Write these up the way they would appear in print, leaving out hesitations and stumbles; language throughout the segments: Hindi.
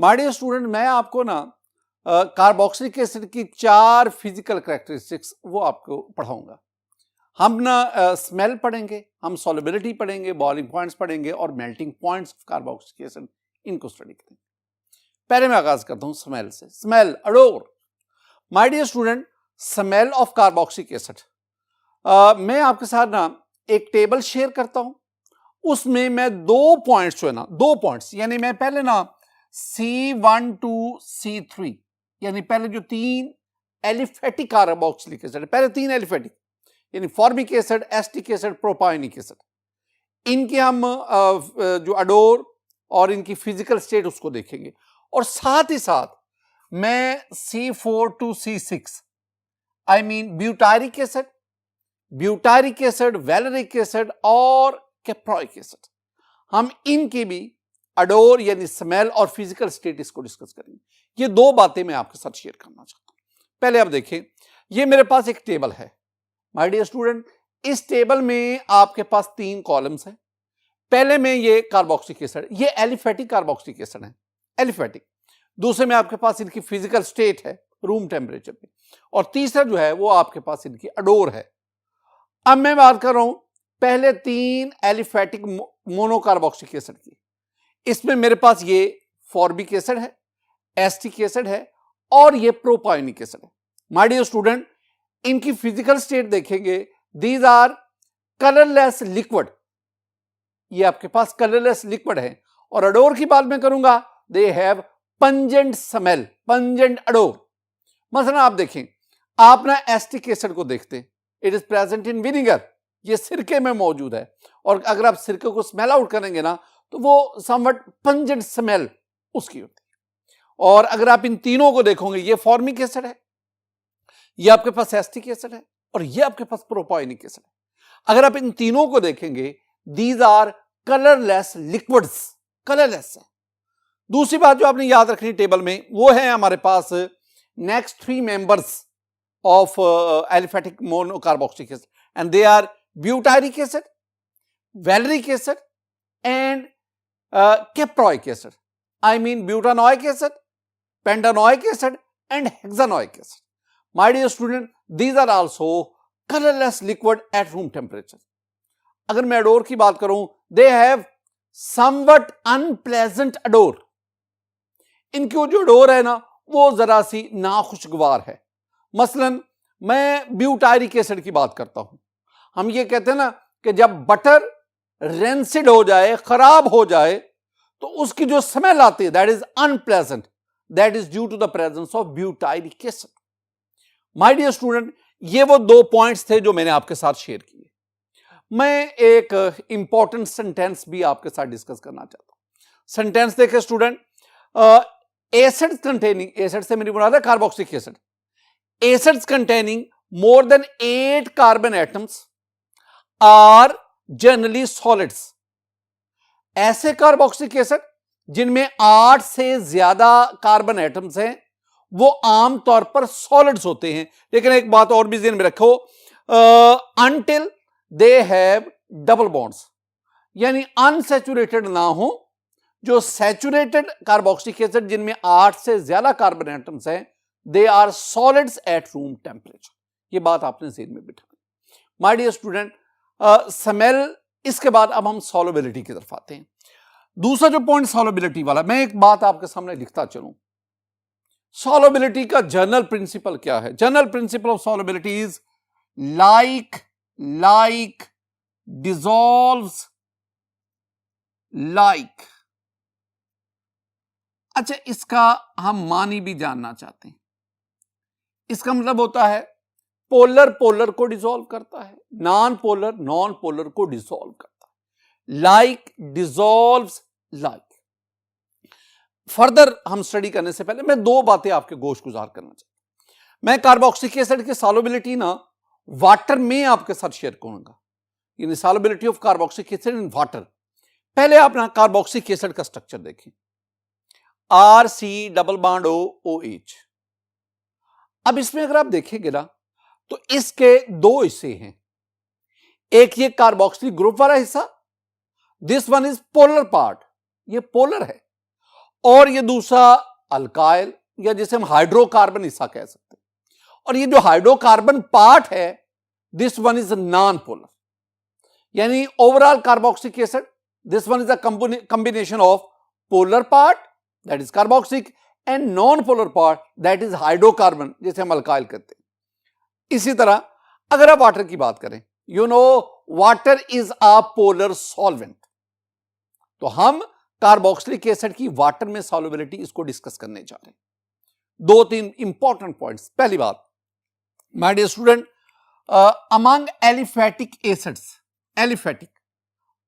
माय डियर स्टूडेंट, मैं आपको ना कार्बोक्सिलिक एसिड की 4 फिजिकल कैरेक्टरिस्टिक्स वो आपको पढ़ाऊंगा। हम ना स्मेल पढ़ेंगे, हम सॉल्युबिलिटी पढ़ेंगे, बॉइलिंग पॉइंट्स पढ़ेंगे और melting points of carboxylic acid, इनको स्टडी करेंगे। पहले मैं आगाज करता हूं स्मेल से। Smell, odour. My dear student, smell of carboxylic acid, मैं आपके साथ ना एक टेबल शेयर करता हूं। उसमें मैं 2 पॉइंट्स जो है ना, 2 पॉइंट्स यानी मैं पहले ना C1 to C3 यानी पहले जो 3 एलिफेटिक कार्बोक्सिलिक एसिड, पहले 3 एलिफेटिक यानी formic acid, acetic acid, propionic acid, इनके हम जो अडोर और इनकी फिजिकल स्टेट उसको देखेंगे। और साथ ही साथ मैं C4 to C6 I mean butyric acid, valeric acid और कैप्रोइक एसिड, हम इनकी भी अडोर यानी स्मेल और फिजिकल स्टेटस को डिस्कस करेंगे। ये 2 बातें मैं आपके साथ शेयर करना चाहता हूं। पहले आप देखें, ये मेरे पास एक टेबल है माय डियर स्टूडेंट। इस टेबल में आपके पास 3 कॉलम्स हैं। पहले में ये कार्बोक्सिलिक एसिड, ये एलिफेटिक कार्बोक्सिलिक एसिड है, एलिफेटिक। दूसरे में आपके पास इनकी फिजिकल स्टेट है रूम टेम्परेचर पे, और तीसरा जो है वो आपके पास इनकी अडोर है। अब मैं बात कर रहा हूं पहले 3 एलिफेटिक मोनोकार्बोक्सिलिक एसिड की। इसमें मेरे पास ये फॉर्मिक एसिड है, एस्टिक एसिड है और ये प्रोपायोनिक एसिड है। माय डियर स्टूडेंट, इनकी फिजिकल स्टेट देखेंगे, दीज आर कलरलेस लिक्विड, ये आपके पास कलरलेस लिक्विड है। और अडोर की बात मैं करूंगा, they have pungent smell, pungent adore. मसलन आप देखें, आप ना एस्टिक एसिड को देखते हैं, it is present in vinegar, ये सिरके में मौजूद है। और अगर आप सिरके को स्मेल आउट करेंगे ना तो वो समवट पंजेंट स्मेल उसकी होती है। और अगर आप इन तीनों को देखोगे, ये फॉर्मिक एसिड है, ये आपके पास एस्टिक एसिड है और ये आपके पास प्रोपायोनिक एसिड है। अगर आप इन तीनों को देखेंगे, these are colourless liquids, colourless है। दूसरी बात जो आपने याद रखनी टेबल में, वो है हमारे पास next 3 members of aliphatic monocarboxylic acid, and they are butyric acid, valeric acid and caproic acid. I mean butanoic acid, pentanoic acid and hexanoic acid. My dear student, these are also colorless liquid at room temperature. अगर मैं अडोर की बात करूं, they have somewhat unpleasant odor. इनकी जो अडोर है ना वो जरा सी नाखुशगवार है। मसलन मैं ब्यूटारिक एसिड की बात करता हूं। हम ये कहते हैं ना कि जब बटर रेंसिड हो जाए, खराब हो जाए, तो उसकी जो स्मेल आती है, that is unpleasant, that is due to the presence of butyric acid. My dear student, ये वो 2 पॉइंट्स थे जो मैंने आपके साथ शेयर किए। मैं एक इंपॉर्टेंट सेंटेंस भी आपके साथ डिस्कस करना चाहता हूं। सेंटेंस देखे स्टूडेंट, एसिड्स कंटेनिंग, एसिड से मेरी मुराद है carboxylic acid, acids containing more than 8 carbon atoms are generally solids. ऐसे कार्बोक्सिलिक एसिड जिनमें 8 से ज्यादा कार्बन एटम्स हैं वो आमतौर पर सॉलिड्स होते हैं। लेकिन एक बात और भी ध्यान में रखो, until they have double bonds, यानी अनसैचुरेटेड ना हो। जो सैचुरेटेड कार्बोक्सिलिक एसिड जिनमें 8 से ज्यादा कार्बन एटम्स हैं, they are solids at room temperature. ये बात आपने ध्यान में बिठानी। माय डियर स्टूडेंट, स्मेल, इसके बाद अब हम सॉल्युबिलिटी की तरफ आते हैं। दूसरा जो पॉइंट सॉल्युबिलिटी वाला, मैं एक बात आपके सामने लिखता चलूं। सॉल्युबिलिटी का जनरल प्रिंसिपल क्या है? General principle of solubility is like dissolves like. अच्छा, इसका हम मानी भी जानना चाहते हैं। इसका मतलब होता है पोलर पोलर को डिसॉल्व करता है, नॉन पोलर नॉन पोलर को डिसॉल्व करता है। Like dissolves like. फर्दर हम स्टडी करने से पहले मैं 2 बातें आपके गोश गुजार करना चाहता हूं। मैं कार्बोक्सिलिक एसिड की सॉल्युबिलिटी ना वाटर में आपके साथ शेयर करूंगा, यानी solubility of carboxylic acid in water. पहले आप ना कार्बोक्सिलिक एसिड का स्ट्रक्चर देखें, RC+OH। अब इसमें अगर आप देखेंगे ना तो इसके 2 हिस्से हैं। एक ये कार्बोक्सिलिक ग्रुप वाला हिस्सा, this one is polar part, ये पोलर है। और ये दूसरा अल्काइल या जिसे हम हाइड्रोकार्बन हिस्सा कह सकते हैं। और ये जो हाइड्रोकार्बन पार्ट है, this one is non polar, यानी overall carboxylic acid, this one is a combination of polar part that is carboxylic and non polar part that is hydrocarbon, जिसे हम अल्काइल कहते हैं। इसी तरह अगर आप वाटर की बात करें, you know water is a polar solvent, तो हम कार्बोक्सिलिक एसिड की वाटर में सॉल्युबिलिटी इसको डिस्कस करने जा रहे हैं। दो तीन इंपॉर्टेंट पॉइंट्स। पहली बात, my dear student, among aliphatic acids,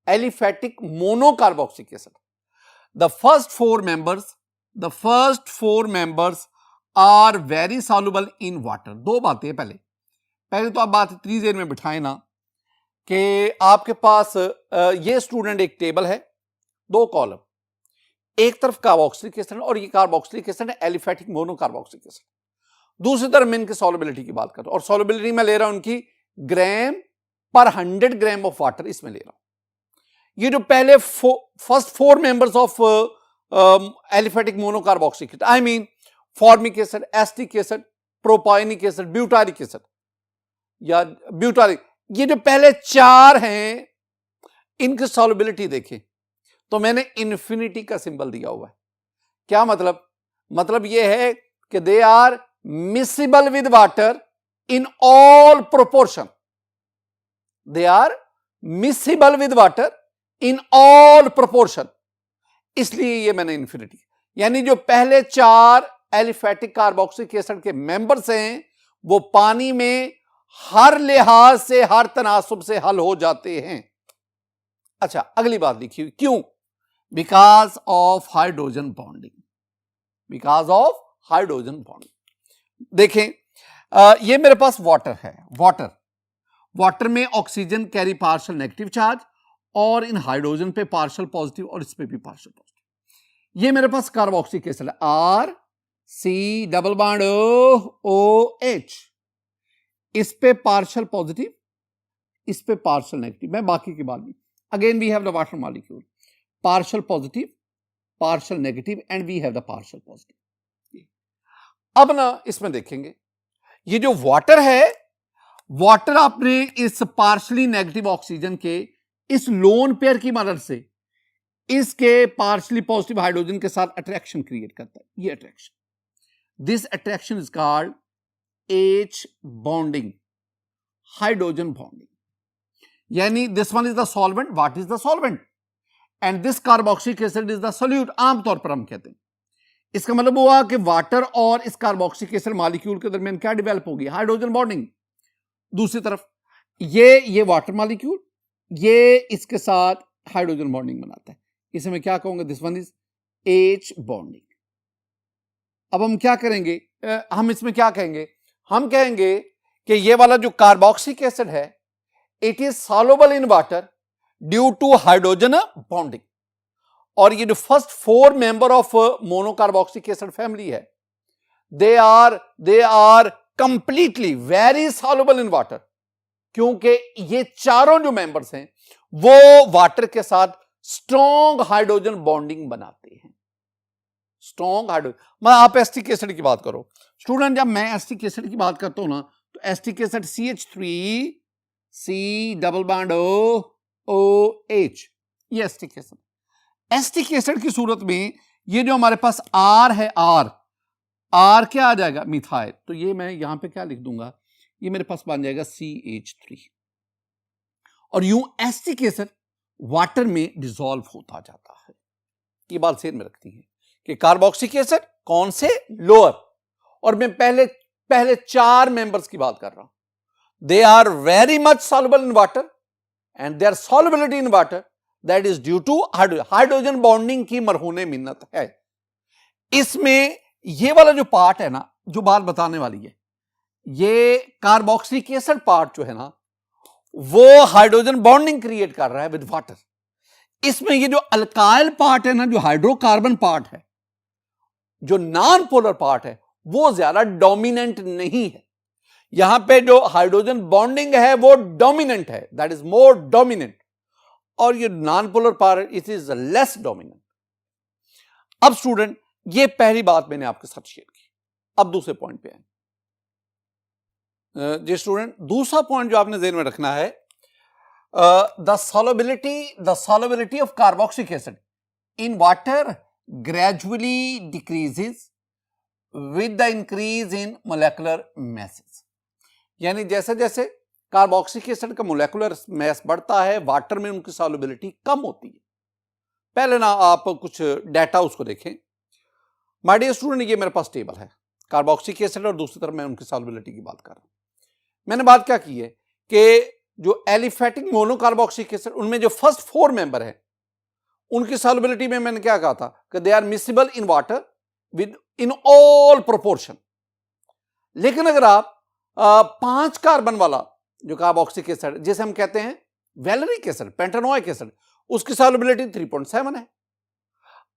aliphatic monocarboxylic acid, the first four members are very soluble in water। दो बातें हैं। पहले तो आप बात इतनी देर में बिठाए ना कि आपके पास ये स्टूडेंट एक टेबल है, दो कॉलम, एक तरफ कार्बोक्सिलिक एसिड और ये कार्बोक्सिलिक एसिड है एलिफेटिक मोनोकार्बोक्सिलिक एसिड, दूसरी तरफ मैं इनकी सॉल्युबिलिटी की बात करता हूं और सॉल्युबिलिटी में ले रहा हूं उनकी ग्राम पर 100 ग्राम ऑफ वाटर, इसमें ले रहा हूं। ये जो पहले first four members of aliphatic monocarboxylic acid, I mean formic acid, acetic acid, propionic acid, butyric acid या ब्यूटारिक, ये जो पहले चार हैं इनकी सॉल्युबिलिटी देखें तो मैंने इन्फिनिटी का सिंबल दिया हुआ है। क्या मतलब ये है कि they are miscible with water in all proportion, they are miscible with water in all proportion, इसलिए ये मैंने इन्फिनिटी, यानी जो पहले चार एलिफेटिक कार्बोक्सिलिक एसिड के मेंबर्स हैं वो पानी में हर लिहाज से, हर तनासुब से हल हो जाते हैं। अच्छा, अगली बात लिखी, क्यों? Because of hydrogen bonding, because of hydrogen bonding. देखें, ये मेरे पास वाटर है, वाटर में oxygen carry partial negative charge और इन हाइड्रोजन पे पार्शियल पॉजिटिव और इस पे भी पार्शियल पॉजिटिव। ये मेरे पास carboxylic acid R C double bond O H, इस पे पार्शियल पॉजिटिव, इस पे पार्शियल नेगेटिव, मैं बाकी की बात नहीं। Again we have the water molecule, partial positive, partial negative and we have the partial positive. अब ना इसमें देखेंगे ये जो वाटर है, वाटर आपने इस पार्शियली नेगेटिव ऑक्सीजन के इस लोन पेयर की मदद से इसके पार्शियली पॉजिटिव हाइड्रोजन के साथ अट्रैक्शन क्रिएट करता है। ये attraction, this attraction is called H bonding, hydrogen bonding, यानी this one is the solvent, what is the solvent, and this carboxylic acid is the solute, आमतौर पर हम कहते हैं। इसका मतलब हुआ कि वाटर और इस कार्बोक्सिलिक एसिड मॉलिक्यूल के दरमियान क्या डेवलप होगी? Hydrogen bonding. दूसरी तरफ ये वाटर मॉलिक्यूल, ये इसके साथ हाइड्रोजन बॉन्डिंग बनाता है, इसे मैं क्या कहूंगा? This one is H bonding. अब हम क्या करेंगे? हम इसमें क्या कहेंगे? हम कहेंगे कि ये वाला जो कार्बोक्सिलिक एसिड है, it is soluble in water due to hydrogen bonding, और ये जो first four member of monocarboxylic acid family है, they are completely very soluble in water, क्योंकि ये चारों जो मेंबर्स हैं वो वाटर के साथ स्ट्रॉन्ग हाइड्रोजन बॉन्डिंग बनाते हैं। स्ट्रॉन्ग हाइड्रोजन, मैं आप एस्टिक एसिड की बात करो स्टूडेंट, जब मैं एस्टिक एसिड की बात करता हूं ना, तो acetic acid CH3 C double bond OH, ये एस्टिक एसिड। एस्टिक एसिड की सूरत में ये जो हमारे पास R है, R क्या आ जाएगा? मिथाइल। तो ये मैं यहां पे क्या लिख दूंगा? ये मेरे पास बन जाएगा CH3, और यूं एस्टिक एसिड वाटर में डिसॉल्व होता जाता है। ये बात सेम में रखती है कि कार्बोक्सिलिक एसिड कौन से? लोअर, और मैं पहले चार मेंबर्स की बात कर रहा हूं। They are very much soluble in water and their solubility in water that is due to hydrogen bonding की मरहूने मिन्नत है। इसमें ये वाला जो पार्ट है ना, जो बात बताने वाली है, ये कार्बोक्सिलिक एसिड पार्ट जो है ना, वो हाइड्रोजन बॉन्डिंग क्रिएट कर रहा है विद वाटर। इसमें ये जो अल्काइल पार्ट है ना, जो हाइड्रोकार्बन पार्ट है, जो नॉन पोलर पार्ट है, वो ज्यादा डोमिनेंट नहीं है। यहां पे जो हाइड्रोजन बॉन्डिंग है वो डोमिनेंट है, दैट इज मोर डोमिनेंट, और ये non polar part it is less dominant. अब स्टूडेंट, ये पहली बात मैंने आपके साथ शेयर की। अब दूसरे पॉइंट पे आए जी स्टूडेंट, दूसरा पॉइंट जो आपने ध्यान में रखना है, the solubility of carboxylic acid in water gradually decreases with the increase in molecular message. यानी जैसे जैसे कार्बोक्सिलिक एसिड का मोलेकुलर मैस बढ़ता है, वाटर में उनकी सॉल्युबिलिटी कम होती है। पहले ना आप कुछ डाटा उसको देखें। माय डियर स्टूडेंट, ये मेरे पास टेबल है, कार्बोक्सिलिक एसिड और दूसरी तरफ मैं उनकी सॉल्युबिलिटी की बात कर रहा हूं। मैंने बात क्या की है कि जो एलिफेटिक मोनोकार्बोक्सिलिक एसिड, उनमें जो फर्स्ट 4 मेंबर है, उनकी सॉल्युबिलिटी में मैंने क्या कहा था कि they are miscible in water with in all proportion. लेकिन अगर आप 5 कार्बन वाला जो कार्बोक्सिलिक एसिड, जिसे हम कहते हैं वैलेरिक एसिड, पेंटानोइक एसिड, उसकी सॉल्युबिलिटी 3.7 है।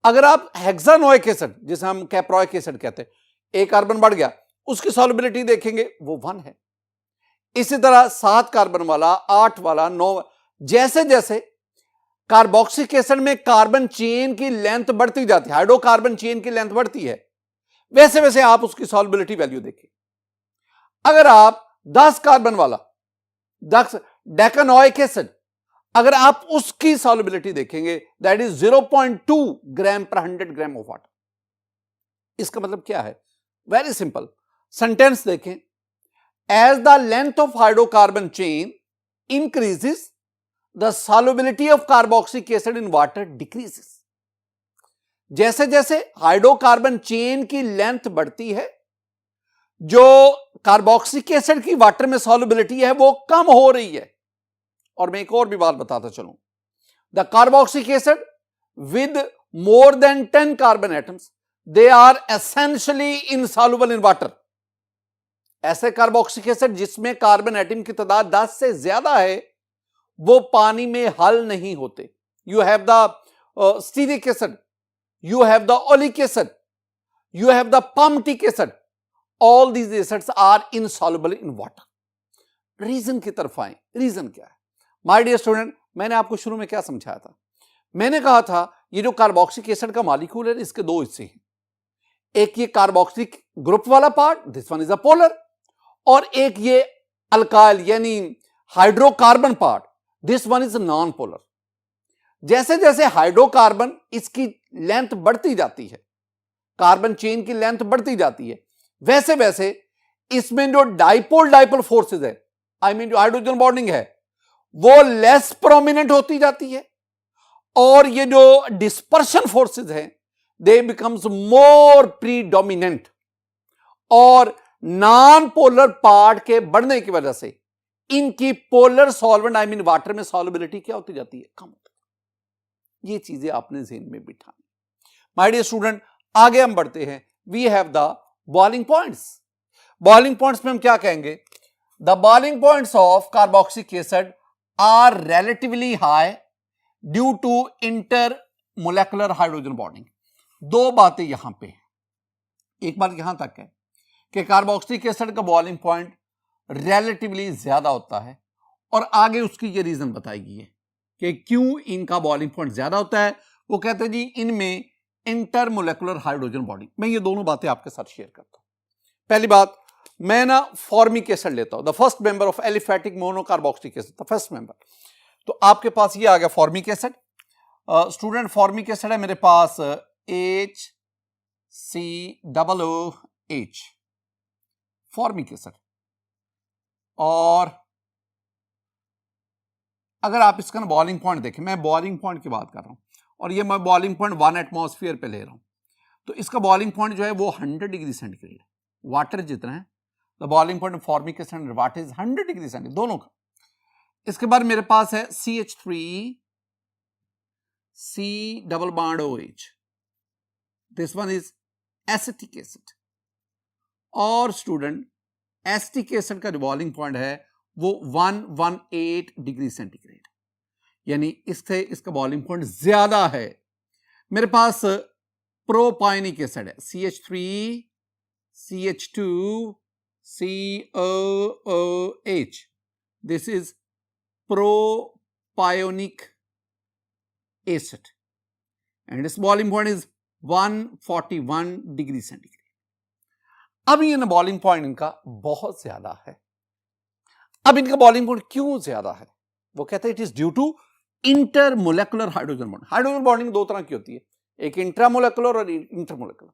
अगर आप हेक्सानोइक एसिड, जिसे हम कैप्रोइक एसिड कहते हैं, एक कार्बन बढ़ गया, उसकी सॉल्युबिलिटी देखेंगे वो 1 है। इसी तरह 7 कार्बन वाला, 8 वाला, 9, जैसे जैसे कार्बोक्सिलिक एसिड में कार्बन चेन की लेंथ बढ़ती जाती है, हाइड्रोकार्बन चेन की लेंथ बढ़ती है, वैसे वैसे आप उसकी सॉल्युबिलिटी वैल्यू देखें। अगर आप 10 कार्बन वाला, 10 डेकानोइक एसिड, अगर आप उसकी सॉल्युबिलिटी देखेंगे, दैट इज 0.2 ग्राम पर 100 ग्राम ऑफ वाटर। इसका मतलब क्या है? वेरी सिंपल, सेंटेंस देखें, as the length of hydrocarbon chain increases the solubility of carboxylic acid in water decreases. जैसे जैसे हाइड्रोकार्बन चेन की लेंथ बढ़ती है, जो कार्बोक्सिलिक एसिड की वाटर में सॉल्युबिलिटी है वो कम हो रही है। और मैं एक और भी बात बताता चलूं, the carboxylic acid with more than 10 carbon atoms, they are essentially insoluble in water. ऐसे कार्बोक्सिलिक एसिड जिसमें कार्बन एटम की तादाद 10 से ज्यादा है, वो पानी में हल नहीं होते। You have the stearic acid, you have the oleic acid, you have the palmitic acid, all these acids are insoluble in water. Reason की तरफ आए, रीजन क्या है? माय डियर स्टूडेंट, मैंने आपको शुरू में क्या समझाया था? मैंने कहा था ये जो कार्बोक्सिलिक एसिड का मॉलिक्यूल है, इसके 2 हिस्से हैं। एक ये कार्बोक्सिलिक ग्रुप वाला part, this one is a polar, और एक ये अल्काइल यानी hydrocarbon part, this one is non polar. जैसे जैसे हाइड्रोकार्बन इसकी लेंथ बढ़ती जाती है, कार्बन चेन की लेंथ बढ़ती जाती है, वैसे वैसे इसमें जो डाइपोल डाइपोल फोर्सेस है, आई मीन जो हाइड्रोजन बॉन्डिंग है, वो लेस प्रोमिनेंट होती जाती है, और ये जो डिस्पर्शन फोर्सेस हैं, दे बिकम्स मोर प्रीडोमिनेंट, और नॉन पोलर पार्ट के बढ़ने की वजह से इनकी polar solvent I mean water में सॉल्युबिलिटी क्या होती जाती है? कम। ये चीजें आपने ज़हन में बिठानी। माय डियर स्टूडेंट, आगे हम बढ़ते हैं। We have the boiling points. Boiling points में हम क्या कहेंगे? The boiling points of carboxylic acid are relatively high due to inter molecular hydrogen bonding. 2 बातें यहां पे हैं। एक बात यहां तक है कि कार्बोक्सिलिक एसिड का बॉइलिंग पॉइंट रिलेटिवली ज्यादा होता है, और आगे उसकी ये रीजन बताई गई है कि क्यों इनका बॉइलिंग पॉइंट ज्यादा होता है। वो कहते हैं जी इनमें इंटरमोलेकुलर हाइड्रोजन बॉन्डिंग। मैं ये दोनों बातें आपके साथ शेयर करता हूं। पहली बात, मैं ना फॉर्मिक एसिड लेता हूं, the first member of aliphatic monocarboxylic acid, the first member. तो आपके पास ये आ गया formic acid. Student, formic acid है मेरे पास HCOOH, फॉर्मिक एसिड। और अगर आप इसका ना बॉइलिंग पॉइंट देखें, मैं बॉइलिंग पॉइंट की बात कर रहा हूं, और ये मैं बॉइलिंग पॉइंट 1 एटमॉस्फेयर पे ले रहा हूं, तो इसका बॉइलिंग पॉइंट जो है वो 100 डिग्री सेंटीग्रेड, वाटर जितना है, the boiling point formic acid water is 100 degree centigrade, दोनों का। इसके बाद मेरे पास है CH3C double bond OH, this one is acetic acid. और स्टूडेंट, एसिटिक एसिड का जो बॉइलिंग पॉइंट है वो 118 डिग्री सेंटीग्रेड, यानी इससे इसका बॉइलिंग पॉइंट ज्यादा है। मेरे पास प्रोपाइनिक एसिड है, CH3CH2COOH, this is propionic acid, and its boiling point is 141 degree centigrade. अब ये ना बॉइलिंग पॉइंट इनका बहुत ज्यादा है। अब इनका बॉइलिंग पॉइंट क्यों ज्यादा है? वो कहते हैं it is due to intermolecular hydrogen bonding. Hydrogen bonding दो तरह की होती है, एक इंट्रामोलेकुलर और इंटरमोलेकुलर।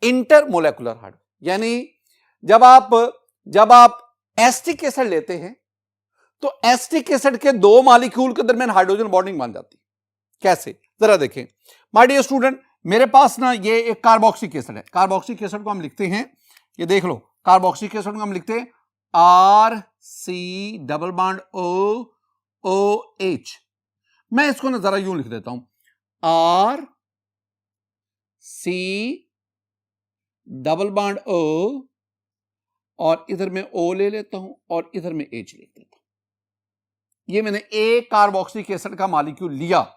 इंटरमोलेकुलर हाइड्रोजन यानी जब आप एसिटिक एसिड लेते हैं तो एसिटिक एसिड के दो मॉलिक्यूल के दरमियान हाइड्रोजन बॉन्डिंग बन जाती है। कैसे? जरा देखें माय डियर स्टूडेंट, मेरे पास ना ये एक कार्बोक्सिलिक एसिड है। कार्बोक्सिलिक एसिड को हम लिखते हैं, ये देख लो, कार्बोक्सिलिक एसिड को हम लिखते हैं RC डबल बॉन्ड OH। मैं इसको ना जरा यूं लिख देता हूं, RC डबल बॉन्ड O, और इधर में O ले लेता हूं और इधर में H लिख देता हूं। ये मैंने एक कार्बोक्सिलिक एसिड का मॉलिक्यूल लिया।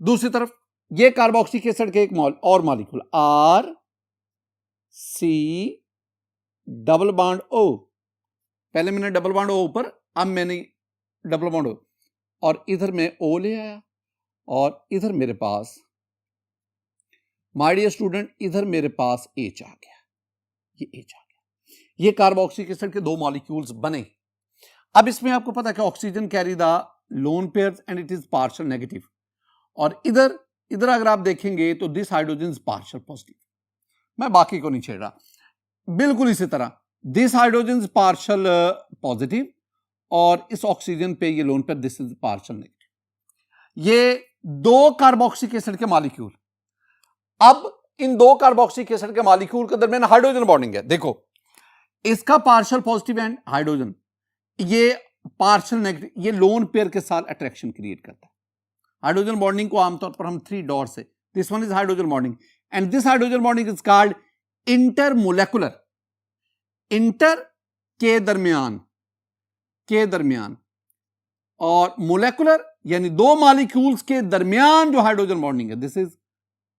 दूसरी तरफ ये कार्बोक्सिलिक एसिड के एक और molecule RC double bond O। पहले मैंने डबल बॉन्ड O ऊपर, अब मैंने डबल बॉन्ड O, और इधर में O ले आया और इधर मेरे पास, माय डियर स्टूडेंट, इधर मेरे पास H आ गया। ये H आ गया। ये कार्बोक्सिलिक एसिड के दो मॉलिक्यूल्स बने। अब इसमें आपको पता है कि oxygen carry the lone pairs and it is partial negative, और इधर अगर आप देखेंगे तो this hydrogen is partial positive. मैं बाकी को नहीं छेड़ रहा। बिल्कुल इसी तरह this hydrogen is partial positive और इस ऑक्सीजन पे ये lone pair this is partial negative. ये दो कार्बोक्सिलिक एसिड के मॉलिक्यूल, अब इन दो कार्बोक्सिलिक एसिड के मॉलिक्यूल के दरमियान हाइड्रोजन बॉन्डिंग है। देखो, इसका पार्शियल पॉजिटिव एंड हाइड्रोजन, ये पार्शियल नेगेटिव, ये लोन पेयर के साथ अट्रैक्शन क्रिएट करता है। हाइड्रोजन बॉन्डिंग को आमतौर पर हम 3 डॉट से, this one is hydrogen bonding and this hydrogen bonding is called intermolecular. Inter के दरमियान और मोलेकुलर यानी दो मॉलिक्यूल्स के दरमियान जो हाइड्रोजन बॉन्डिंग है, दिस इज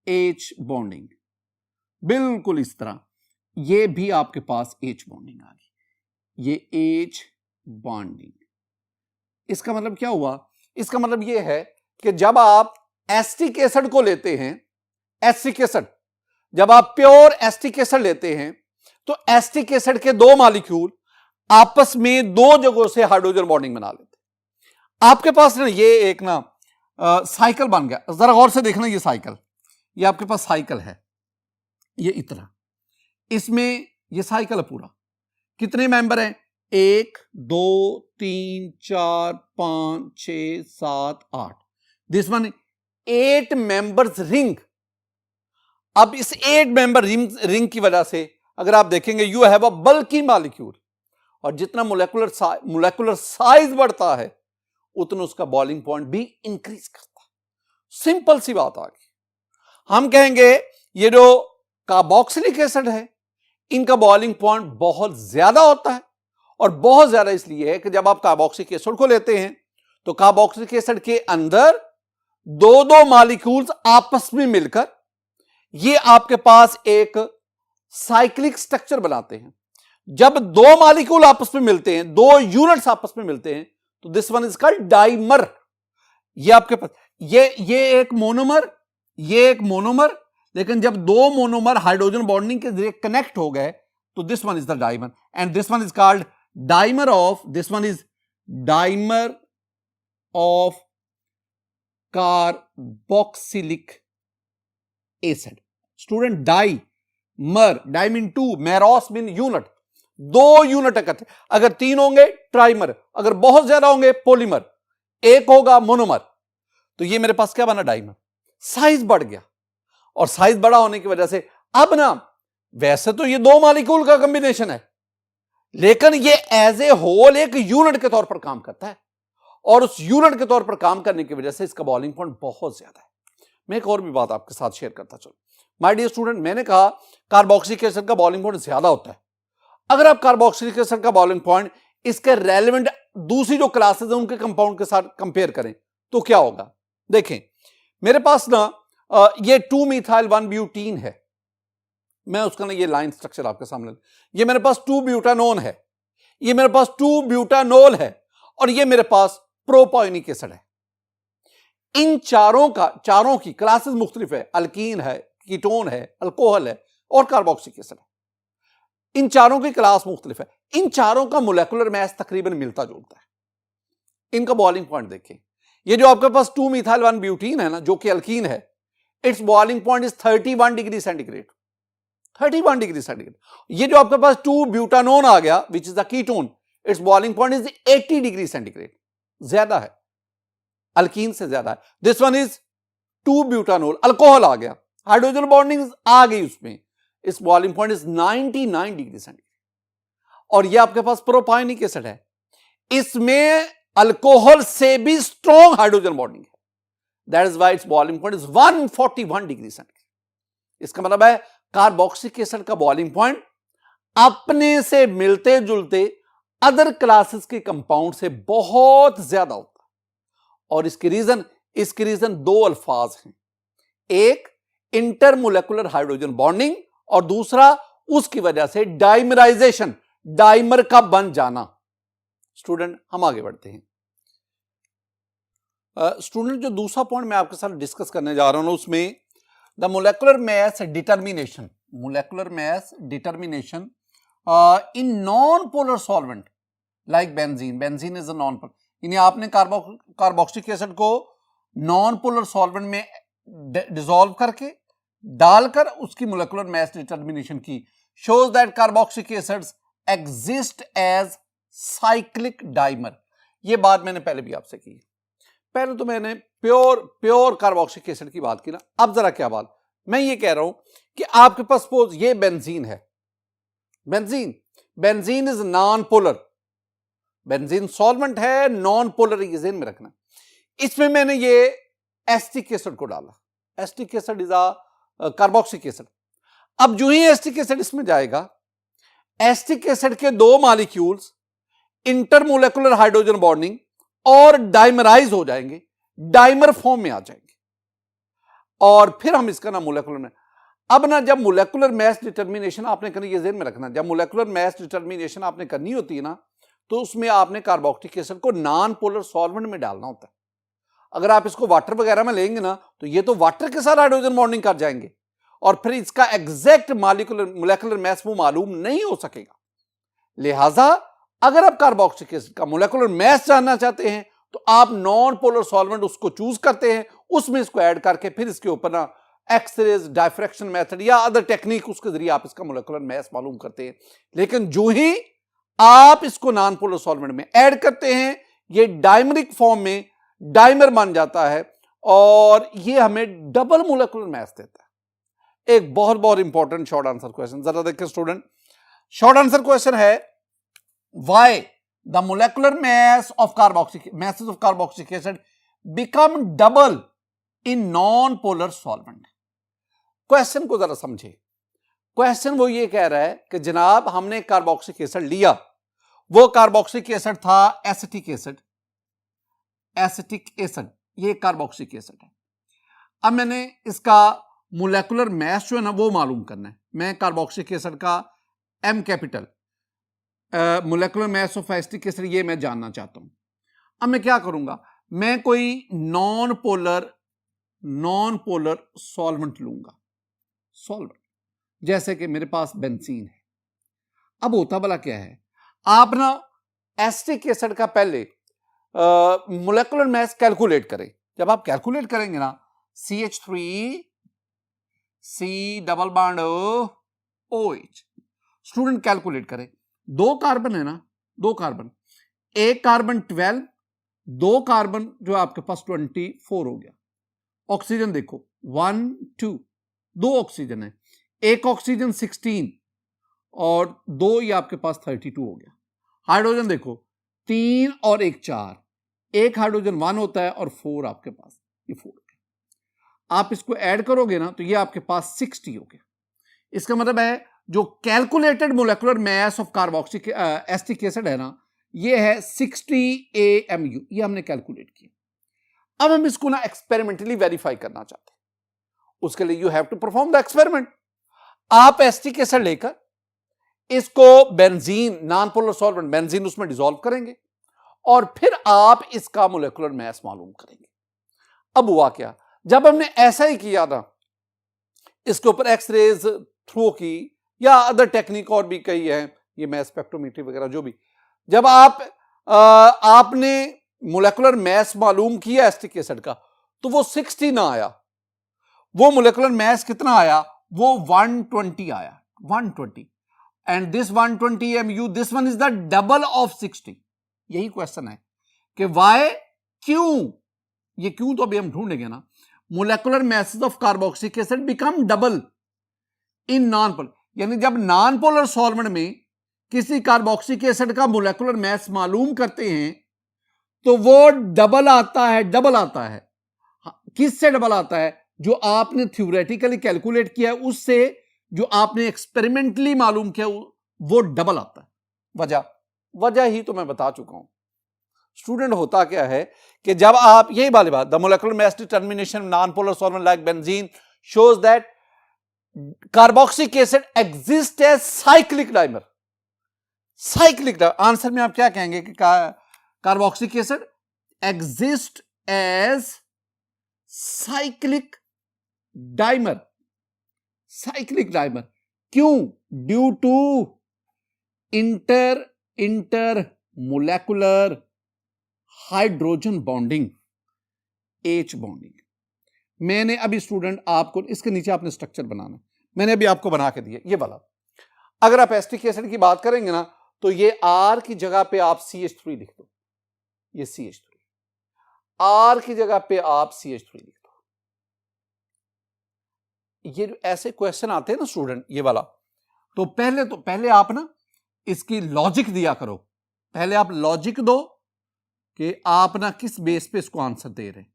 H बॉन्डिंग। बिल्कुल इस तरह ये भी आपके पास H बॉन्डिंग आ गई, ये H बॉन्डिंग। इसका मतलब क्या हुआ? इसका मतलब यह है कि जब आप एसिटिक एसिड को लेते हैं, एसिटिक एसिड, जब आप प्योर एसिटिक एसिड लेते हैं तो एसिटिक एसिड के दो मॉलिक्यूल आपस में दो जगहों से हाइड्रोजन बॉन्डिंग बना लेते हैं। आपके पास ना ये एक ना साइकिल बन गया। जरा गौर से देखना, ये साइकिल, ये आपके पास साइकिल है, ये इतना, इसमें ये साइकिल है पूरा। कितने मेंबर हैं? 1 2 3 4 5 6 7 8, दिस वन 8 मेंबर्स रिंग। अब इस 8 मेंबर रिंग की वजह से अगर आप देखेंगे you have a bulky molecule, और जितना मोलेकुलर साइज बढ़ता है उतना उसका बॉइलिंग पॉइंट भी इंक्रीज करता है। सिंपल सी बात आ गई। हम कहेंगे ये जो कार्बोक्सिलिक एसिड है इनका बॉइलिंग पॉइंट बहुत ज्यादा होता है, और बहुत ज्यादा इसलिए है कि जब आप कार्बोक्सिलिक एसिड को लेते हैं तो कार्बोक्सिलिक एसिड के अंदर दो मॉलिक्यूल्स आपस में मिलकर ये आपके पास एक साइक्लिक स्ट्रक्चर बनाते हैं। जब दो मॉलिक्यूल आपस में मिलते हैं, दो यूनिट्स आपस में मिलते हैं, तो this one is called dimer. ये आपके पास ये एक मोनोमर, ये एक मोनोमर, लेकिन जब दो मोनोमर हाइड्रोजन बॉन्डिंग के जरिए कनेक्ट हो गए तो this one is the dimer, and this one is called dimer of, this one is dimer of carboxylic acid. Student, dimer, di mean 2, meros mean unit, दो यूनिट इकट्ठे। अगर 3 होंगे ट्राइमर, अगर बहुत ज्यादा होंगे पॉलीमर, एक होगा मोनोमर। तो ये मेरे पास क्या बना? डाइमर। साइज बढ़ गया, और साइज बड़ा होने की वजह से अब ना, वैसे तो ये दो मॉलिक्यूल का कॉम्बिनेशन है, लेकिन ये एज ए होल एक यूनिट के तौर पर काम करता है, और उस यूनिट के तौर पर काम करने की वजह से इसका बॉइलिंग पॉइंट बहुत ज्यादा है। मैं एक और भी बात आपके साथ शेयर करता चलो। माय डियर स्टूडेंट, मैंने कहा कार्बोक्सिलिक एसिड का बॉइलिंग पॉइंट ज्यादा होता है। अगर आप कार्बोक्सिलिक एसिड का बॉइलिंग पॉइंट इसके रेलेवेंट दूसरी जो क्लासेस हैं उनके कंपाउंड के साथ कंपेयर करें तो क्या होगा? देखें, मेरे पास ना ये 2 मिथाइल 1 ब्यूटीन है। मैं उसका ना ये लाइन स्ट्रक्चर आपके सामने, ये मेरे पास 2 ब्यूटानोन है, ये मेरे पास 2 ब्यूटानोल है, और ये मेरे पास प्रोपायोनिक एसिड है। इन चारों की क्लासेस मुख्तलिफ है, अल्कीन है, कीटोन है, अल्कोहल है और कार्बोक्सिलिक एसिड है। इन चारों की क्लास मुख्तलिफ है। इन चारों का मोलेकुलर मास तकरीबन मिलता जुलता है। इनका बॉइलिंग पॉइंट देखिए, ये जो आपके पास 2 मिथाइल 1 ब्यूटीन है ना, जो कि अल्कीन है, its boiling point is 31 degree centigrade. 31 degree centigrade. ये जो आपके पास 2 ब्यूटानोन आ गया which is the ketone, its boiling point is 80 degree centigrade. ज्यादा है, अल्कीन से ज्यादा है। This one is 2 butanol, alcohol आ गया, हाइड्रोजन बॉन्डिंग आ गई उसमें, इस boiling point is 99 degree centigrade. और ये आपके पास प्रोपायोनिक एसिड है, इसमें अल्कोहल से भी स्ट्रॉन्ग हाइड्रोजन बॉन्डिंग है। That is why it's boiling point is 141 degree centigrade. इसका मतलब है कार्बोक्सिलिक एसिड का बॉइलिंग पॉइंट अपने से मिलते जुलते अदर क्लासेस के कंपाउंड से बहुत ज्यादा होता है। और इसके रीजन 2 अल्फाज हैं, एक इंटरमोलेकुलर हाइड्रोजन बॉन्डिंग और दूसरा उसकी वजह से डाइमराइजेशन, डाइमर का बन जाना। स्टूडेंट हम आगे बढ़ते हैं। स्टूडेंट जो दूसरा पॉइंट मैं आपके साथ डिस्कस करने जा रहा हूं उसमें the molecular mass determination, molecular mass determination in non polar solvent like benzene. Benzene is a non polar, यानी आपने कार्बोक्सिलिक एसिड को नॉन पोलर सॉल्वेंट में डिसॉल्व करके डालकर उसकी मोलेकुलर मास डिटर्मिनेशन की, shows that carboxylic acids exist as cyclic dimer. ये बात मैंने पहले भी आपसे की। पहले तो मैंने प्योर कार्बोक्सिलिक एसिड की बात की ना, अब जरा क्या बात, मैं ये कह रहा हूं कि आपके पास सपोज ये बेंजीन है, benzene is non polar, benzene solvent है, नॉन पोलर, ये ज़हन में रखना। इसमें मैंने ये एसिटिक एसिड को डाला, acetic acid is a carboxylic acid. अब जो ही एसिटिक एसिड इसमें जाएगा, एसिटिक एसिड के 2 मॉलिक्यूल्स इंटरमोलेकुलर हाइड्रोजन बॉन्डिंग और डाइमराइज हो जाएंगे, डाइमर फॉर्म में आ जाएंगे, और फिर हम इसका नाम मोलेकुलर में। अब ना जब मोलेकुलर मास डिटर्मिनेशन आपने करनी, ये ज़हन में रखना, जब मोलेकुलर मास डिटर्मिनेशन आपने करनी होती है ना, तो उसमें आपने कार्बोक्सिलिक एसिड को नॉन पोलर सॉल्वेंट में डालना होता है। अगर आप इसको वाटर वगैरह में लेंगे ना, तो ये तो वाटर के साथ हाइड्रोजन बॉन्डिंग कर जाएंगे और फिर इसका एग्जैक्ट मोलेकुलर मास वो मालूम नहीं हो सकेगा। लिहाजा अगर आप कार्बोक्सिलिक एसिड का मोलेकुलर मास जानना चाहते हैं तो आप नॉन पोलर सॉल्वेंट उसको चूज करते हैं, उसमें इसको ऐड करके फिर इसके ऊपर ना एक्सरेज, डायफ्रैक्शन मेथड या अदर टेक्निक, उसके जरिए आप इसका मोलेकुलर मास मालूम करते हैं। लेकिन जो ही आप इसको नॉन पोलर सॉल्वेंट में ऐड करते हैं, ये डाइमरिक फॉर्म में डाइमर बन जाता है और ये हमें डबल मोलेकुलर मास देता है। एक बहुत बहुत इंपॉर्टेंट शॉर्ट आंसर क्वेश्चन, जरा देखिए स्टूडेंट। शॉर्ट आंसर क्वेश्चन है, why the molecular mass of carboxylic acid become double in non-polar solvent। Question को जरा समझे। क्वेश्चन वो ये कह रहा है कि जनाब हमने कार्बोक्सिलिक एसिड लिया, वो कार्बोक्सिलिक एसिड था एसिटिक एसिड, ये कार्बोक्सिलिक एसिड है। अब मैंने इसका मोलेकुलर मास जो है ना वो मालूम करना है। मैं कार्बोक्सिलिक एसिड का M capital molecular mass of acetic acid ये मैं जानना चाहता हूं। अब मैं क्या करूंगा, मैं कोई नॉन पोलर सॉल्वेंट लूंगा, सॉल्वेंट जैसे कि मेरे पास बेंजीन है। अब होता भला क्या है, आप ना एसिटिक एसिड का पहले मोलेकुलर मास कैलकुलेट करें। जब आप कैलकुलेट करेंगे ना, CH3C double bond OH, student calculate करें। 2 कार्बन है ना, 2 कार्बन, एक कार्बन 12, 2 कार्बन जो आपके पास 24 हो गया। ऑक्सीजन देखो 1 2, 2 ऑक्सीजन है, एक ऑक्सीजन 16 और 2 ये आपके पास 32 हो गया। हाइड्रोजन देखो 3 और 1 4, एक हाइड्रोजन 1 होता है और 4 आपके पास, ये 4 हो गया। आप इसको ऐड करोगे ना तो ये आपके पास 60 हो गया। इसका मतलब है जो calculated molecular mass of carboxylic acetic acid है ना, ये है 60 AMU, ये हमने कैलकुलेट किया। अब हम इसको ना एक्सपेरिमेंटली वेरीफाई करना चाहते हैं। उसके लिए you have to perform the experiment. आप एसिटिक एसिड लेकर इसको benzene, non polar solvent benzene, उसमें डिसॉल्व करेंगे और फिर आप इसका मोलेकुलर मास मालूम करेंगे। अब हुआ क्या, जब हमने ऐसा ही किया ना, इसके ऊपर एक्सरेज थ्रो की या अदर टेक्निक और भी कई है, ये मैस स्पेक्ट्रोमेट्री वगैरह जो भी, जब आपने मोलेकुलर मैस मालूम किया एसिटिक एसिड का, तो वो 60 ना आया, वो मोलेकुलर मैस कितना आया, वो 120 आया, 120, and this 120 MU, this one is the double of 60। यही क्वेश्चन है कि वाई, क्यों, ये क्यों तो अभी हम ढूंढेंगे ना। Molecular message of carboxylic acid become double in non polar, यानी जब नॉन पोलर सॉल्वेंट में किसी कार्बोक्सिलिक एसिड का मोलेकुलर मैस मालूम करते हैं तो वो डबल आता है, डबल आता है। किससे डबल आता है? जो आपने थ्योरेटिकली कैलकुलेट किया है उससे, जो आपने एक्सपेरिमेंटली मालूम किया वो डबल आता है। वजह ही तो मैं बता चुका हूं स्टूडेंट। होता क्या है कि जब आप, यही वाली बात, the molecular mass determination non polar solvent like benzene shows that carboxylic acid exist as cyclic dimer. Cyclic answer में आप क्या कहेंगे कि carboxylic acid exist as cyclic dimer. Cyclic dimer क्यों? Due to inter molecular hydrogen bonding, H bonding. मैंने अभी स्टूडेंट आपको, इसके नीचे आपने स्ट्रक्चर बनाना, मैंने अभी आपको बना के दिया ये वाला। अगर आप एसिटिक एसिड की बात करेंगे ना तो ये R की जगह पे आप CH3 लिख दो, ये CH3, R की जगह पे आप CH3 लिख दो। ये ऐसे क्वेश्चन आते हैं ना स्टूडेंट, ये वाला, तो पहले आप ना इसकी लॉजिक दिया करो। पहले आप लॉजिक दो कि आप ना किस बेस पे इसको आंसर दे रहे हैं,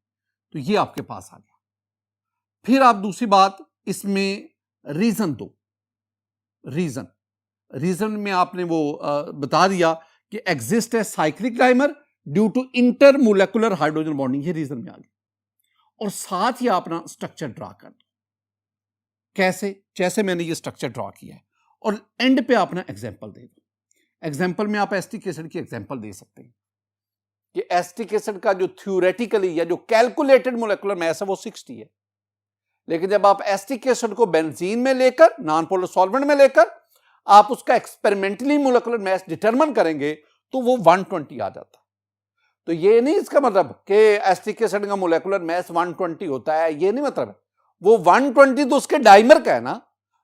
तो ये आपके पास आ गया। फिर आप दूसरी बात इसमें रीजन दो। रीजन में आपने वो बता दिया कि एग्जिस्ट है cyclic dimer due to inter molecular hydrogen bonding, ये रीजन में आ गया। और साथ ही आप ना स्ट्रक्चर ड्रा कर दो, कैसे? जैसे मैंने ये स्ट्रक्चर ड्रा किया है, और एंड पे आप ना एग्जाम्पल दे दो। एग्जाम्पल में आप एसिटिक एसिड की एग्जाम्पल दे सकते हैं कि एसिटिक एसिड का जो थ्योरेटिकली या जो कैलकुलेटेड मोलेकुलर मैस है वो 60 है, लेकिन जब आप एसिटिक एसिड को बेंजीन में लेकर, नॉन पोलर सॉल्वेंट में लेकर आप उसका एक्सपेरिमेंटली मोलेकुलर मैस डिटरमिन करेंगे तो वो 120 आ जाता है। तो ये नहीं इसका मतलब कि एसिटिक एसिड का मोलेकुलर मैस 120 होता है, ये नहीं मतलब है। वो 120 तो उसके डाइमर का है ना,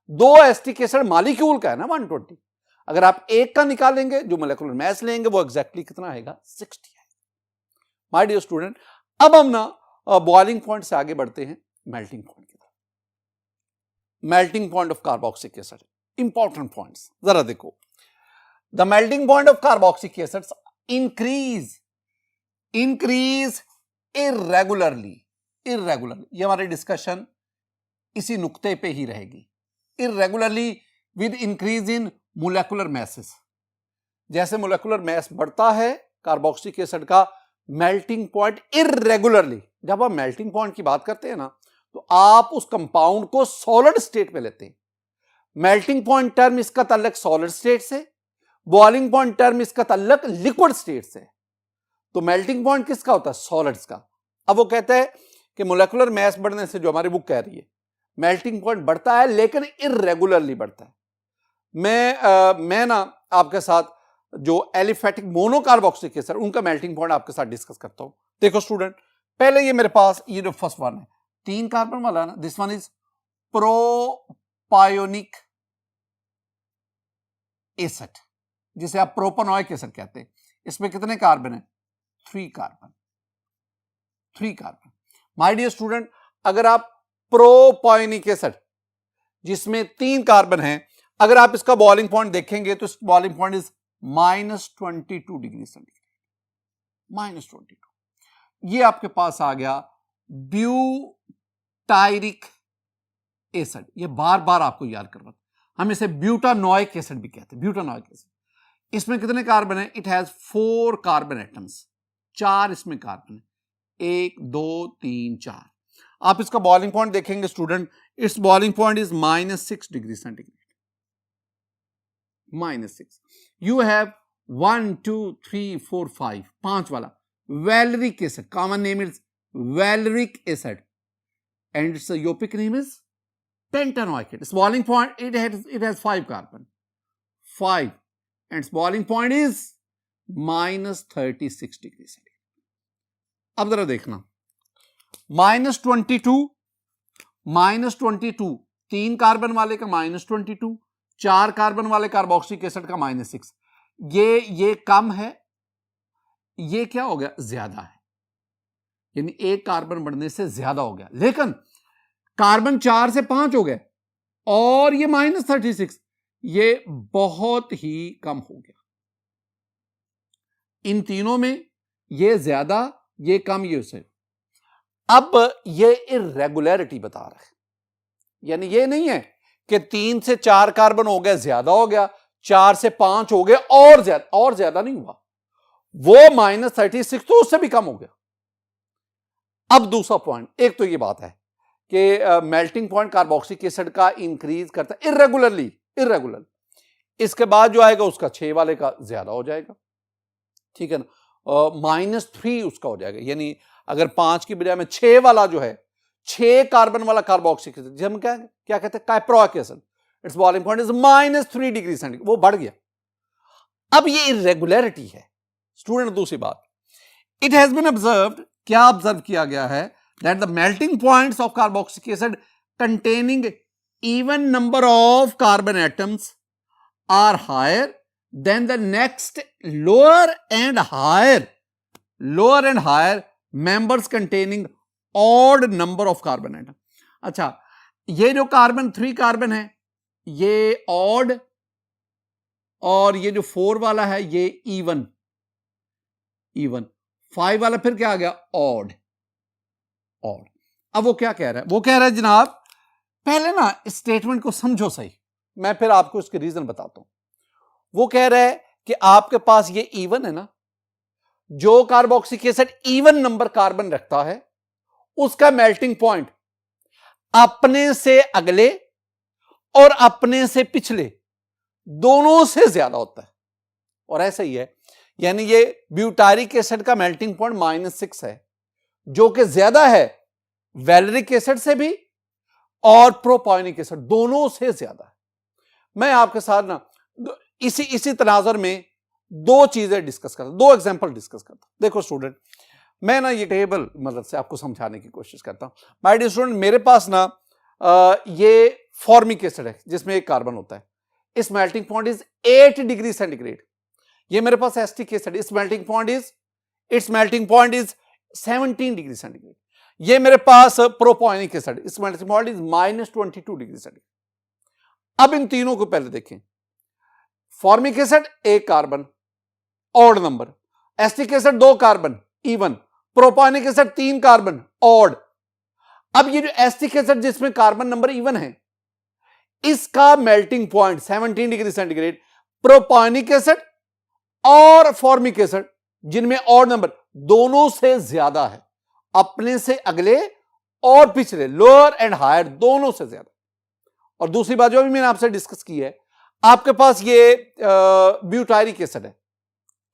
दो एसिटिक एसिड मॉलिक्यूल का है ना 120। अगर आप एक का निकालेंगे, जो मोलेकुलर मैस लेंगे, वो एग्जैक्टली कितना आएगा? 60 आएगा। माय डियर स्टूडेंट, अब हम ना बॉइलिंग पॉइंट से आगे बढ़ते हैं मेल्टिंग पॉइंट की तरफ। Melting point of carboxylic acid, important points जरा देखो। The melting point of carboxylic acids increase irregularly. ये हमारी डिस्कशन इसी नुक्ते पे ही रहेगी। Irregularly with increase in molecular masses. जैसे मोलेकुलर मैस बढ़ता है कार्बोक्सिलिक एसिड का, मेल्टिंग पॉइंट इर्रेगुलरली। जब आप मेल्टिंग पॉइंट की बात करते हैं ना तो आप उस कंपाउंड को सॉलिड स्टेट में लेते हैं। मेल्टिंग पॉइंट टर्म इसका ताल्लुक सॉलिड स्टेट से, बॉइलिंग पॉइंट टर्म इसका ताल्लुक लिक्विड स्टेट से। तो मेल्टिंग पॉइंट किसका होता है? सॉलिड्स का। अब वो कहते हैं कि मोलेकुलर मैस बढ़ने से, जो हमारी बुक कह रही है, मेल्टिंग पॉइंट बढ़ता है लेकिन इर्रेगुलरली बढ़ता है। मैं ना आपके साथ जो एलिफेटिक मोनोकार्बोक्सिलिक एसिड, उनका मेल्टिंग पॉइंट आपके साथ डिस्कस करता हूं। देखो स्टूडेंट, पहले ये मेरे पास ये जो फर्स्ट वन है 3 कार्बन वाला है ना, this one is propionic acid, जिसे आप प्रोपेनोइक एसिड कहते हैं। इसमें कितने कार्बन है? 3 कार्बन। माय डियर स्टूडेंट, अगर आप प्रोपायोनिक एसिड जिसमें 3 कार्बन है, अगर आप इसका बॉइलिंग पॉइंट देखेंगे तो इस boiling point is -22 degree centigrade. -22। ये आपके पास आ गया ब्यूटायरिक एसिड। ये बार बार आपको याद करना, हम इसे ब्यूटानोइक एसिड भी कहते हैं, ब्यूटानोइक एसिड। इसमें कितने कार्बन है? इट हैज 4 कार्बन एटम्स, 4 इसमें कार्बन है, 1 2 3 4। आप इसका बॉइलिंग पॉइंट देखेंगे student, its boiling point is -6 degree centigrade. -6। You have 1 2 3 4 5, 5 वाला valeric acid, common name is valeric acid and its IUPAC name is Pentanoic acid. Its boiling point, it has 5 carbon. 5. And its boiling point is -36 degree centigrade. अब जरा देखना, -22, -22, 3 कार्बन वाले का -22, 4 कार्बन वाले कार्बोक्सिलिक एसिड का -6. ये कम है, ये क्या हो गया, ज्यादा है, यानी एक कार्बन बढ़ने से ज्यादा हो गया. लेकिन कार्बन 4 से 5 हो गए और ये -36, ये बहुत ही कम हो गया. इन तीनों में ये ज्यादा, ये कम, ये उससे. अब ये इर्रेगुलरिटी बता रहा है, यानी ये नहीं है कि 3 से 4 कार्बन हो गया, ज्यादा हो गया, 4 से 5 हो गए और ज्यादा नहीं हुआ, वो -36 तो उससे भी कम हो गया. अब दूसरा पॉइंट, एक तो ये बात है कि मेल्टिंग पॉइंट कार्बोक्सिलिक एसिड का इंक्रीज करता है इर्रेगुलर. इसके बाद जो आएगा उसका 6 वाले का ज्यादा हो जाएगा, ठीक है ना, -3 उसका हो जाएगा. यानी अगर 5 की बजाय में 6 वाला जो है, 6 कार्बन वाला कार्बोक्सिलिक एसिड, हम क्या कहते हैं, caproic acid, its boiling point is -3 degree centigrade, वो बढ़ गया. अब ये इर्रेगुलरिटी है स्टूडेंट. दूसरी बात, इट हैज बीन ऑब्जर्व्ड, क्या ऑब्जर्व किया गया है, that the melting points of carboxylic acid containing even number of carbon atoms are higher than the next lower and higher members containing odd number of carbon atom. अच्छा, ये जो 3 कार्बन है ये ऑड, और ये जो 4 वाला है ये इवन. 5 वाला फिर क्या आ गया, ऑड. अब वो क्या कह रहा है, वो कह रहा है जनाब, पहले ना इस स्टेटमेंट को समझो सही, मैं फिर आपको इसके रीजन बताता हूं. वो कह रहा है कि आपके पास ये इवन है ना, जो carboxylic acid even number carbon रखता है उसका मेल्टिंग पॉइंट अपने से अगले और अपने से पिछले दोनों से ज्यादा होता है. और ऐसा ही है, यानी ये ब्यूटारिक एसिड का मेल्टिंग पॉइंट -6 है, जो कि ज्यादा है वैलेरिक एसिड से भी और प्रोपायोनिक एसिड दोनों से ज्यादा है. मैं आपके साथ ना इसी तनाजर में 2 चीजें डिस्कस करता हूं, 2 एग्जांपल डिस्कस करता हूं. देखो स्टूडेंट, मैं ना ये टेबल मदद से आपको समझाने की कोशिश करता हूं. माय डियर स्टूडेंट, मेरे पास ना ये फॉर्मिक एसिड है जिसमें 1 कार्बन होता है. इस melting point is 8 degree centigrade. ये मेरे पास acetic acid, its melting point is 17 degree centigrade. ये मेरे पास प्रोपायोनिक एसिड, इस melting point is -22 degree centigrade. अब इन तीनों को पहले देखें. Formic acid 1 carbon, odd number. Acetic acid 2 carbon, even. Propionic acid 3 carbon, odd. अब ये जो एसिटिक एसिड जिसमें कार्बन नंबर इवन है, इसका melting point 17 degree centigrade. Propionic acid और फॉर्मिक एसिड जिनमें ऑड नंबर दोनों से ज्यादा है, अपने से अगले और पिछले, लोअर एंड हायर दोनों से ज्यादा. और दूसरी बात जो भी मैंने आपसे डिस्कस की है, आपके पास ये ब्यूटारिक एसिड है,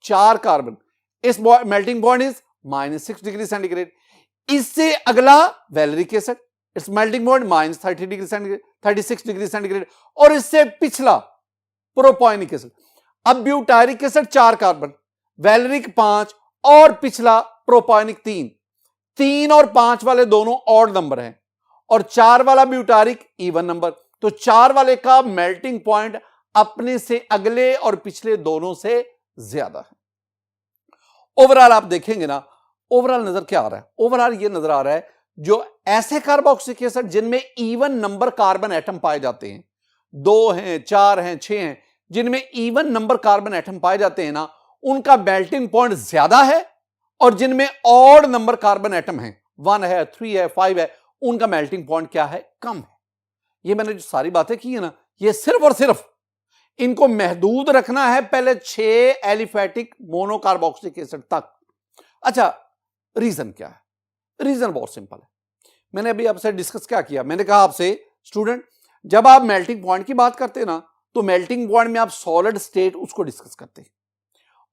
4 कार्बन, इस melting point is -6 degree centigrade. इससे अगला valeric acid, its melting point -30 degree centigrade, 36 degree centigrade. और इससे पिछला प्रोपायोनिक एसिड. अब ब्यूटारिक एसिड 4 कार्बन, वैलेरिक 5 और पिछला प्रोपायोनिक 3 और 5 वाले दोनों ऑड नंबर हैं और 4 वाला ब्यूटारिक इवन नंबर. तो 4 वाले का मेल्टिंग पॉइंट अपने से अगले और पिछले दोनों से ज्यादा है. ओवरऑल आप देखेंगे ना, ओवरऑल नजर क्या आ रहा है, ओवरऑल ये नजर आ रहा है जो ऐसे कार्बोक्सिलिक एसिड जिनमें इवन नंबर कार्बन एटम पाए जाते हैं, 2 हैं, 4 हैं, 6 हैं, जिनमें इवन नंबर कार्बन एटम पाए जाते हैं ना, उनका मेल्टिंग पॉइंट ज्यादा है. और जिनमें ऑड नंबर कार्बन एटम है, 1 है, 3 है, 5 है, उनका मेल्टिंग पॉइंट क्या है, कम है. ये मैंने जो सारी बातें की है ना, ये सिर्फ और सिर्फ इनको महदूद रखना है पहले 6 एलिफेटिक मोनोकार्बोक्सिलिक एसिड तक. अच्छा, रीजन क्या है? रीजन बहुत सिंपल है. मैंने अभी आपसे डिस्कस क्या किया, मैंने कहा आपसे स्टूडेंट, जब आप मेल्टिंग पॉइंट की बात करते हैं ना, तो मेल्टिंग पॉइंट में आप सॉलिड स्टेट उसको डिस्कस करते हैं.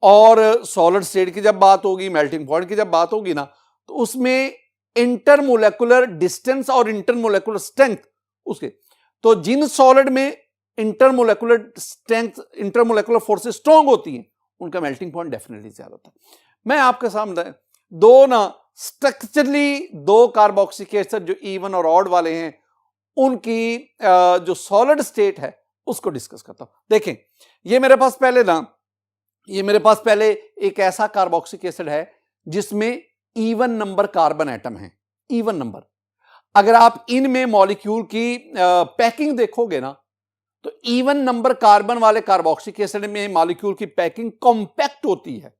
और सॉलिड स्टेट की जब बात होगी, मेल्टिंग पॉइंट की जब बात होगी ना, तो उसमें इंटरमोलेकुलर डिस्टेंस और इंटरमोलेकुलर स्ट्रेंथ उसके, तो जिन सॉलिड में इंटरमोलेकुलर स्ट्रेंथ, इंटरमोलेकुलर फोर्सेस स्ट्रांग होती हैं, उनका मेल्टिंग पॉइंट डेफिनेटली ज्यादा होता है। मैं आपके सामने दो ना स्ट्रक्चरली दो कार्बोक्सिलिक एसिड जो इवन और ऑड वाले हैं, उनकी जो सॉलिड स्टेट है उसको डिस्कस करता हूं। देखें, ये मेरे पास पहले एक ऐसा कार्बोक्सिलिक एसिड है जिसमें इवन नंबर कार्बन एटम है, इवन नंबर। अगर आप इनमें मॉलिक्यूल की पैकिंग देखोगे ना, तो इवन नंबर कार्बन वाले कार्बोक्सिलिक एसिड में मॉलिक्यूल की पैकिंग कॉम्पैक्ट होती है,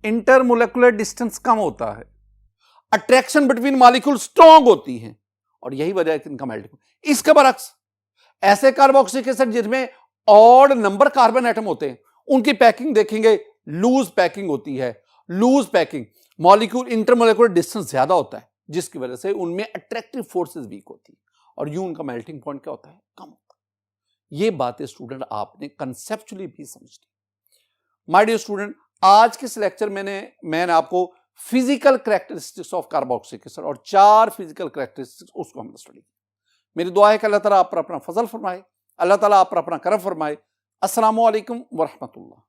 इंटरमोलेकुलर डिस्टेंस कम होता है, अट्रैक्शन बिटवीन मॉलिक्यूल स्ट्रांग होती है, और यही वजह है कि इनका मेल्टिंग। इसके बरक्स ऐसे कार्बोक्सिलिक एसिड जिसमें ऑड नंबर कार्बन एटम होते हैं, उनकी पैकिंग देखेंगे लूज पैकिंग होती है। लूज पैकिंग, मॉलिक्यूल इंटरमोलेकुलर डिस्टेंस ज्यादा होता है, जिसकी वजह से उनमें अट्रैक्टिव फोर्सेस वीक होती है, और यूं उनका मेल्टिंग पॉइंट क्या होता है, कम होता है। ये बातें स्टूडेंट आपने कंसेप्चुअली भी समझनी। माय डियर स्टूडेंट, आज के इस लेक्चर मैंने आपको physical characteristics of carboxylic acid और 4 फिजिकल कैरेक्टरिस्टिक्स उसको हमने स्टडी किया। मेरी दुआ है कि अल्लाह ताला आप पर अपना फजल फरमाए, अल्लाह ताला आप पर अपना करम फरमाए। अस्सलामु अलैकुम व रहमतुल्लाह।